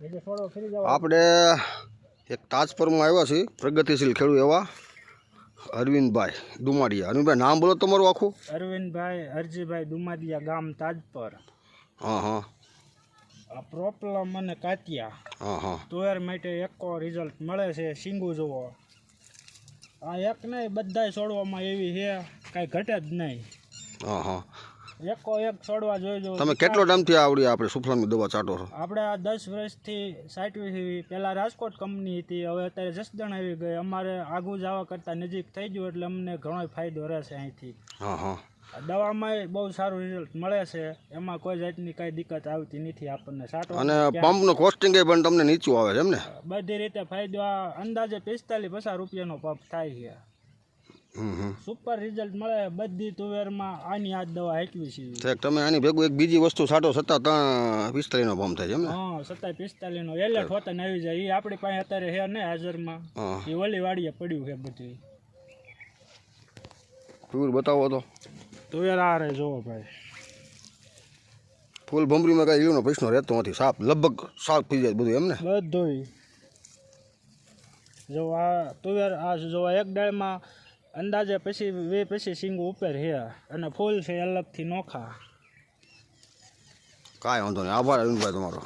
આપણે એક તાજપુરમાં આવ્યા છીએ પ્રગતિશીલ ખેડૂત એવા અરવિંદભાઈ દુમાડિયા. અરવિંદભાઈ નામ બોલો તમારું આખું. અરવિંદભાઈ હરજીભાઈ દુમાડિયા, ગામ તાજપર. હા હા. આ પ્રોબ્લેમ અને કાતિયા હા હા. તુવેર માટે એકો રિઝલ્ટ મળે છે. શીંગુ જુઓ, આ એક નહીં બધાય છોડવામાં એવી છે, કાંઈ ઘટે જ નહીં. હા હા. એકો એક છોડવા જોઈજો. તમે કેટલો ટાઈમથી આવડી આપણે સુફલાની દવા ચાટો છો? આપણે આ 10 વર્ષથી સાચવી છે. પહેલાં રાજકોટ કંપની હતી, હવે અત્યારે જસદણ આવી ગઈ. અમારે આગું જવા કરતાં નજીક થઈ ગયું એટલે અમને ઘણો ફાયદો રહેશે અહીંથી. હા હા. દવામાં બહુ સારું રિઝલ્ટ મળે છે, એમાં કોઈ જાતની કાંઈ દિક્કત આવતી નથી આપણને. અને પંપનું કોસ્ટિંગ પણ તમને નીચું આવે છે એમ ને? બધી રીતે ફાયદો. આ અંદાજે 45-50 રૂપિયાનો પંપ થાય છે. સુપર રિઝલ્ટ મળે બધી તુવેરમાં. આની આ દવા હાંકવી છે. તમે આની ભેગું એક બીજી વસ્તુ છાંટો 47-45 નો પંપ થાય છે એમ ને? હા, 47-45 નો એલર્ટ હોતા ને આવી જાય. એ આપણી પાસે અત્યારે હે ને હાજરમાં, એ ઓલી વાડીએ પડ્યું છે બધું. તુવેર બતાવો તો. તુવેર આ રે જોવો ભાઈ, ફૂલ ભમરીમાં કાંઈ લીલો પ્રશ્ન રહેતો નથી. સાપ લગભગ સાફ થઈ જાય બધું એમ ને? બધું જો આ તુવેર આ જો એક ડાળમાં અંદાજે પછી શીંગું ઉપર છે અને ફૂલ છે અલગથી નોખા. કાંઈ વાંધો નહીં. આભાર અરવિંદભાઈ તમારો.